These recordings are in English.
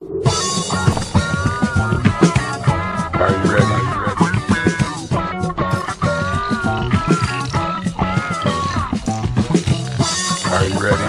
Are you ready? Are you ready?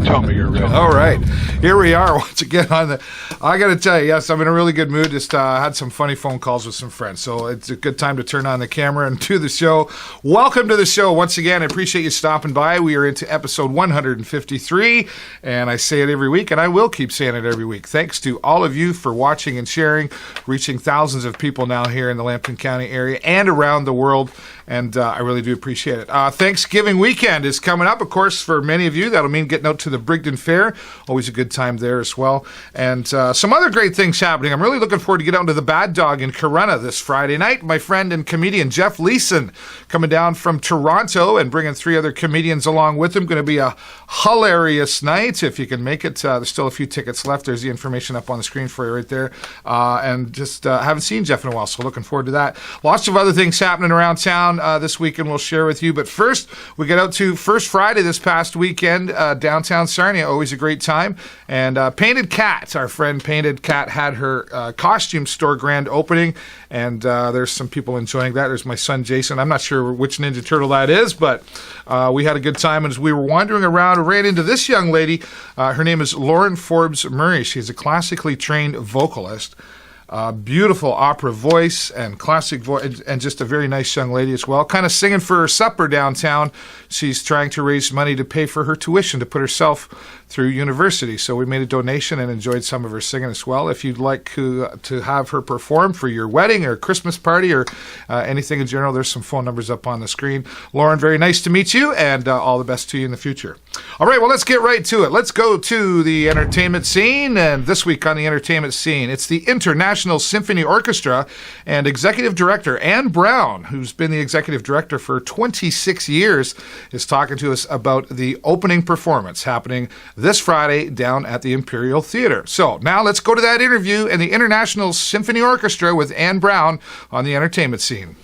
Tell me you're ready. All right, here we are once again on the. I got to tell you, yes, I'm in a really good mood. Just had some funny phone calls with some friends, so it's a good time to turn on the camera and do the show. Welcome to the show once again. I appreciate you stopping by. We are into episode 153, and I say it every week, and I will keep saying it every week. Thanks to all of you for watching and sharing, reaching thousands of people now here in the Lambton County area and around the world. And I really do appreciate it. Thanksgiving weekend is coming up, of course, for many of you. That'll mean getting out to the Brigden Fair. Always a good time there as well. And some other great things happening. I'm really looking forward to get out to the Bad Dog in Corunna this Friday night. My friend and comedian Jeff Leeson coming down from Toronto and bringing 3 other comedians along with him. Going to be a hilarious night. If you can make it, there's still a few tickets left. There's the information up on the screen for you right there. And just haven't seen Jeff in a while, so looking forward to that. Lots of other things happening around town this weekend we'll share with you. But first, we get out to First Friday this past weekend, downtown Sarnia. Always a great time. And Painted Cat, our friend Painted Cat, had her costume store grand opening. And there's some people enjoying that. There's my son Jason. I'm not sure which Ninja Turtle that is, but we had a good time. And as we were wandering around, I ran into this young lady. Her name is Lauren Forbes Murray. She's a classically trained vocalist. Beautiful opera voice and classic voice, and just a very nice young lady as well. Kind of singing for her supper downtown. She's trying to raise money to pay for her tuition to put herself through university. So we made a donation and enjoyed some of her singing as well. If you'd like to have her perform for your wedding or Christmas party or anything in general, there's some phone numbers up on the screen. Lauren, very nice to meet you, and all the best to you in the future. All right, well, let's get right to it. Let's go to the entertainment scene. And this week on the entertainment scene, it's the International Symphony Orchestra and Executive Director Anne Brown, who's been the Executive Director for 26 years, is talking to us about the opening performance happening this Friday down at the Imperial Theatre. So now let's go to that interview in the International Symphony Orchestra with Anne Brown on the entertainment scene.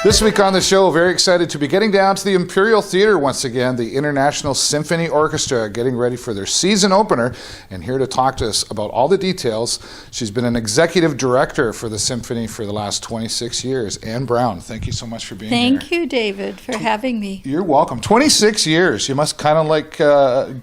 This week on the show, very excited to be getting down to the Imperial Theatre once again, the International Symphony Orchestra, getting ready for their season opener, and here to talk to us about all the details. She's been an executive director for the symphony for the last 26 years. Anne Brown, thank you so much for being here. Thank you, David, for having me. You're welcome. 26 years. You must kind of like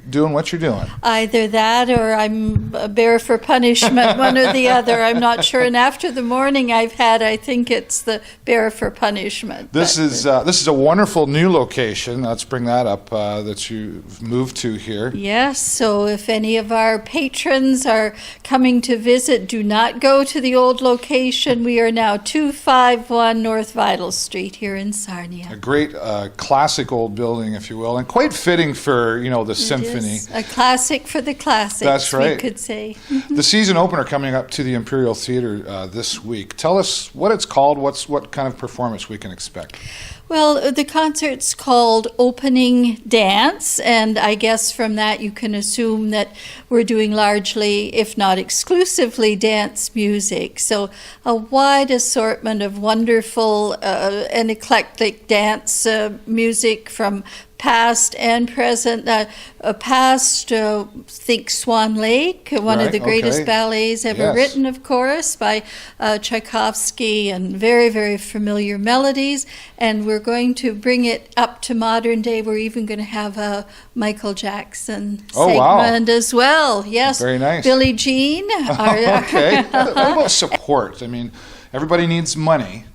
doing what you're doing. Either that or I'm a bear for punishment, one or the other. I'm not sure. And after the morning I've had, I think it's the bear for punishment. This is a wonderful new location. Let's bring that up that you've moved to here. Yes, so if any of our patrons are coming to visit, do not go to the old location. We are now 251 North Vital Street here in Sarnia. A great classic old building, if you will, and quite fitting for, the symphony. Is a classic for the classics, that's right. We could say. The season opener coming up to the Imperial Theatre this week. Tell us what it's called, what kind of performance we can expect. Well, the concert's called Opening Dance, and I guess from that you can assume that we're doing largely, if not exclusively, dance music. So a wide assortment of wonderful and eclectic dance music from past and present. Past, think Swan Lake, one of the greatest ballets ever written, of course, by Tchaikovsky, and very, very familiar melodies. And we're going to bring it up to modern day. We're even going to have a Michael Jackson segment as well. Yes. Very nice. Billie Jean. Okay. What about support? I mean, everybody needs money.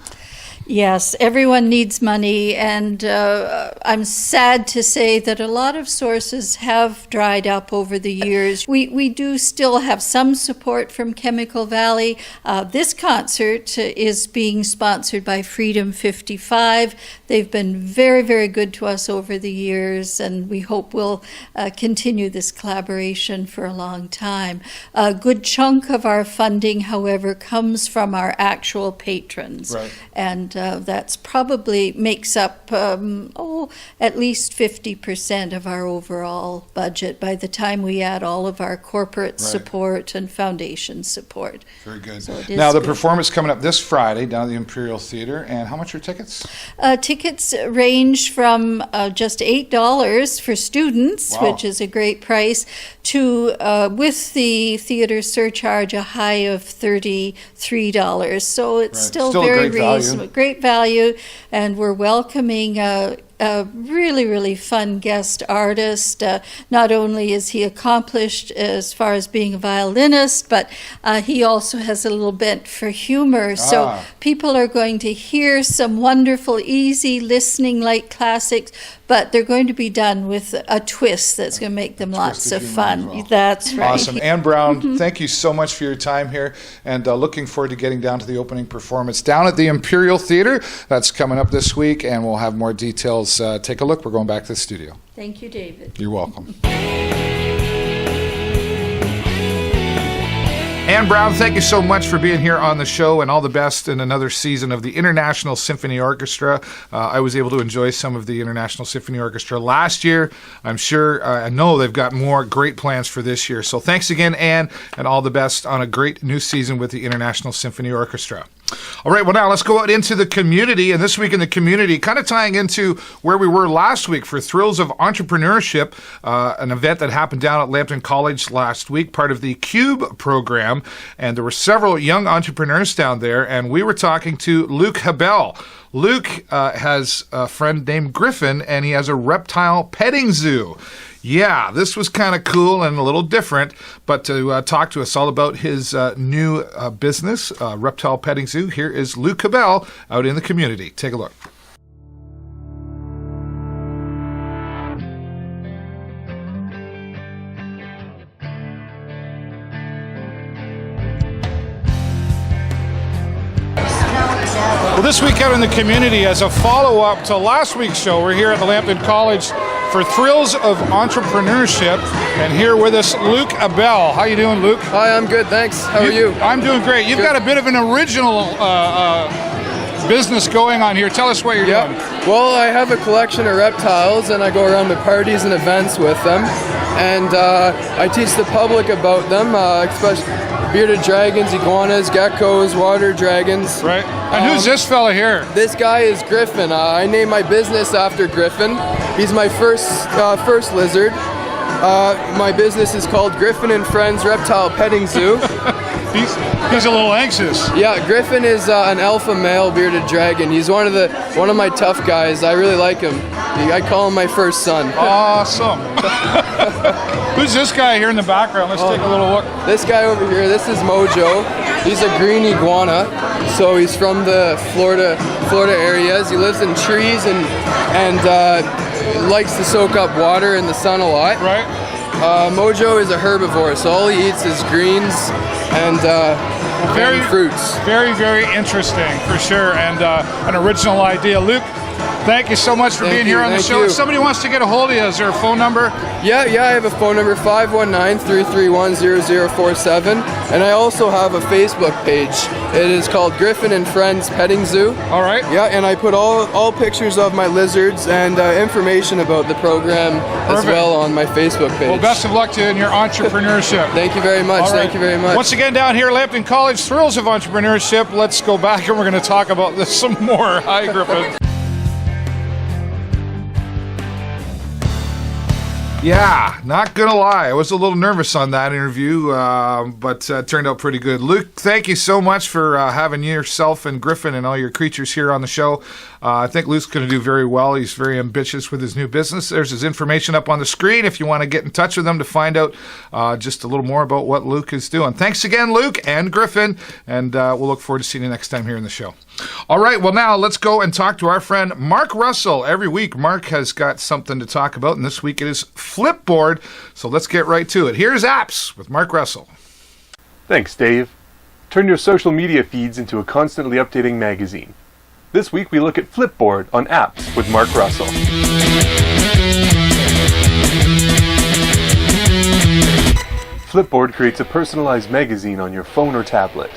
Yes, everyone needs money, and I'm sad to say that a lot of sources have dried up over the years. We do still have some support from Chemical Valley. This concert is being sponsored by Freedom 55. They've been very, very good to us over the years, and we hope we'll continue this collaboration for a long time. A good chunk of our funding, however, comes from our actual patrons. Right. And that's probably makes up at least 50% of our overall budget by the time we add all of our corporate support and foundation support. Very good. So it is now, the good. performance coming up this Friday down at the Imperial Theatre, and how much are tickets? Tickets range from just $8 for students, Wow. which is a great price, to, with the theater surcharge, a high of $33. So it's still Still a very great value. reasonable, great value, and we're welcoming a really, really fun guest artist. Not only is he accomplished as far as being a violinist, but he also has a little bent for humor. So people are going to hear some wonderful, easy, listening-like classics, but they're going to be done with a twist that's going to make them lots of humor fun. as well. That's right. Awesome. Anne Brown, thank you so much for your time here, and looking forward to getting down to the opening performance down at the Imperial Theatre. That's coming up this week, and we'll have more details. Take a look. We're going back to the studio. Thank you, David. You're welcome. Anne Brown, thank you so much for being here on the show, and all the best in another season of the International Symphony Orchestra. I was able to enjoy some of the International Symphony Orchestra last year. I'm sure, I know they've got more great plans for this year. So thanks again, Anne, and all the best on a great new season with the International Symphony Orchestra. All right, well, now let's go out into the community, and this week in the community, kind of tying into where we were last week for Thrills of Entrepreneurship, an event that happened down at Lambton College last week, part of the CUBE program, and there were several young entrepreneurs down there, and we were talking to Luke Habel. Luke has a friend named Griffin, and he has a reptile petting zoo. Yeah, this was kind of cool and a little different, but to talk to us all about his new business, Reptile Petting Zoo, here is Luke Habel out in the community. Take a look. Well, this week out in the community, as a follow-up to last week's show, we're here at the Lambton College for Thrills of Entrepreneurship, and here with us, Luke Habel. How you doing, Luke? Hi, I'm good, thanks. How are you? I'm doing great. You've got a bit of an original business going on here. Tell us what you're doing. Well, I have a collection of reptiles, and I go around to parties and events with them, and I teach the public about them, especially bearded dragons, iguanas, geckos, water dragons. Right. And who's this fella here? This guy is Griffin. I named my business after Griffin. He's my first lizard. My business is called Griffin and Friends Reptile Petting Zoo. He's a little anxious. Yeah, Griffin is an alpha male bearded dragon. He's one of my tough guys. I really like him. I call him my first son. Awesome. Who's this guy here in the background? Let's take a little look. This guy over here, this is Mojo. He's a green iguana. So he's from the Florida areas. He lives in trees and likes to soak up water in the sun a lot. Right. Mojo is a herbivore, so all he eats is greens and fruits. Very, very interesting, for sure, and an original idea. Luke, thank you so much for being here on the show. If somebody wants to get a hold of you, is there a phone number? Yeah, I have a phone number, 519-331-0047, and I also have a Facebook page. It is called Griffin and Friends Petting Zoo. All right. Yeah, and I put all pictures of my lizards and information about the program as well on my Facebook page. Well, best of luck to you in your entrepreneurship. Thank you very much. Thank you very much. Once again, down here at Lambton College, Thrills of Entrepreneurship. Let's go back and we're going to talk about this some more. Hi, Griffin. Yeah, not gonna lie, I was a little nervous on that interview, but it turned out pretty good. Luke, thank you so much for having yourself and Griffin and all your creatures here on the show. I think Luke's going to do very well. He's very ambitious with his new business. There's his information up on the screen if you want to get in touch with him to find out just a little more about what Luke is doing. Thanks again, Luke and Griffin, and we'll look forward to seeing you next time here in the show. All right, well, now let's go and talk to our friend Mark Russell. Every week, Mark has got something to talk about, and this week it is Flipboard. So let's get right to it. Here's Apps with Mark Russell. Thanks, Dave. Turn your social media feeds into a constantly updating magazine. This week, we look at Flipboard on Apps with Mark Russell. Flipboard creates a personalized magazine on your phone or tablet.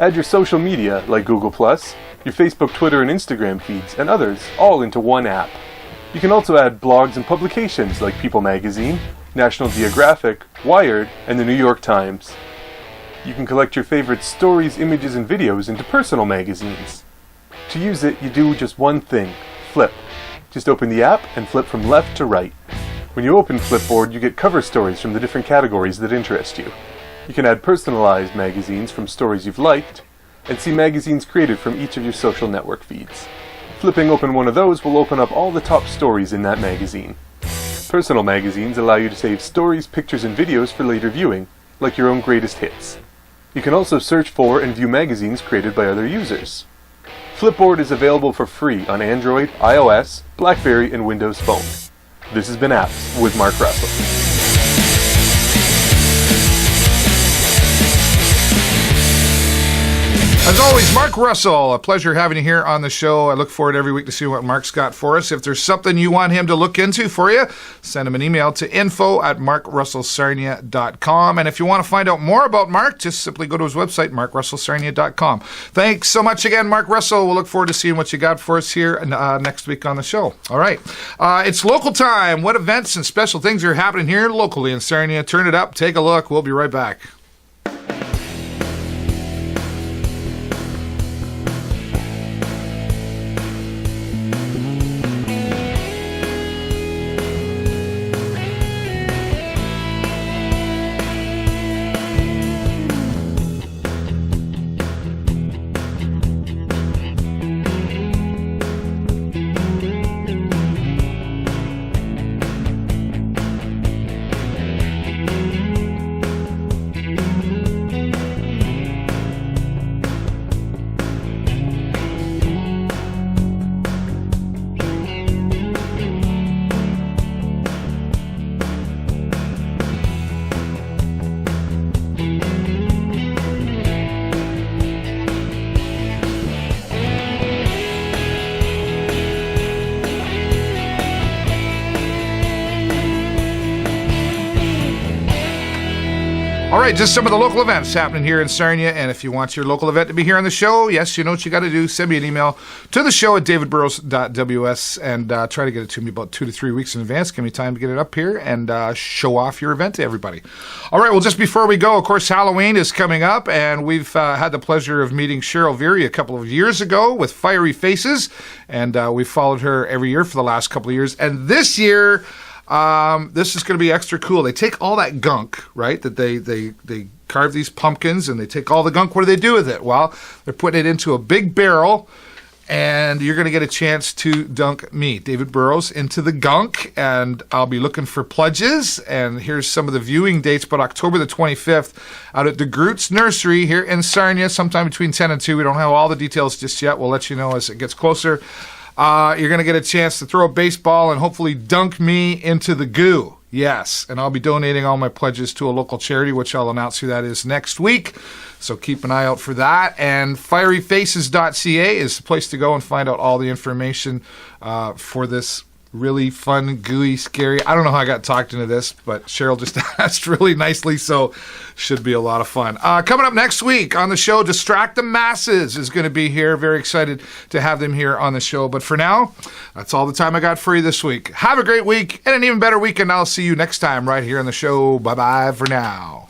Add your social media, like Google+, your Facebook, Twitter, and Instagram feeds, and others, all into one app. You can also add blogs and publications like People Magazine, National Geographic, Wired, and the New York Times. You can collect your favorite stories, images, and videos into personal magazines. To use it, you do just one thing: flip. Just open the app and flip from left to right. When you open Flipboard, you get cover stories from the different categories that interest you. You can add personalized magazines from stories you've liked, and see magazines created from each of your social network feeds. Flipping open one of those will open up all the top stories in that magazine. Personal magazines allow you to save stories, pictures, and videos for later viewing, like your own greatest hits. You can also search for and view magazines created by other users. Flipboard is available for free on Android, iOS, BlackBerry, and Windows Phone. This has been Apps with Mark Russell. As always, Mark Russell, a pleasure having you here on the show. I look forward every week to see what Mark's got for us. If there's something you want him to look into for you, send him an email to info@markrussellsarnia.com. And if you want to find out more about Mark, just simply go to his website, markrussellsarnia.com. Thanks so much again, Mark Russell. We'll look forward to seeing what you got for us here next week on the show. All right. It's local time. What events and special things are happening here locally in Sarnia? Turn it up. Take a look. We'll be right back. All right, just some of the local events happening here in Sarnia. And if you want your local event to be here on the show, yes, you know what you got to do. Send me an email to the show at davidburrows.ws and try to get it to me about 2 to 3 weeks in advance. Give me time to get it up here and show off your event to everybody. All right, well, just before we go, of course, Halloween is coming up, and we've had the pleasure of meeting Cheryl Veary a couple of years ago with Fiery Faces, and we've followed her every year for the last couple of years. And this year, this is going to be extra cool. They take all that gunk, right, that they carve these pumpkins, and they take all the gunk. What do they do with it? Well, they're putting it into a big barrel, and you're going to get a chance to dunk me, David Burrows, into the gunk, and I'll be looking for pledges. And here's some of the viewing dates, but October the 25th out at the Groot's Nursery here in Sarnia, sometime between 10 and 2. We don't have all the details just yet. We'll let you know as it gets closer. You're going to get a chance to throw a baseball and hopefully dunk me into the goo. Yes, and I'll be donating all my pledges to a local charity, which I'll announce who that is next week. So keep an eye out for that. And fieryfaces.ca is the place to go and find out all the information for this really fun, gooey, scary. I don't know how I got talked into this, but Cheryl just asked really nicely, so should be a lot of fun. Coming up next week on the show, Distract the Masses is going to be here. Very excited to have them here on the show. But for now, that's all the time I got for you this week. Have a great week and an even better weekend. I'll see you next time right here on the show. Bye-bye for now.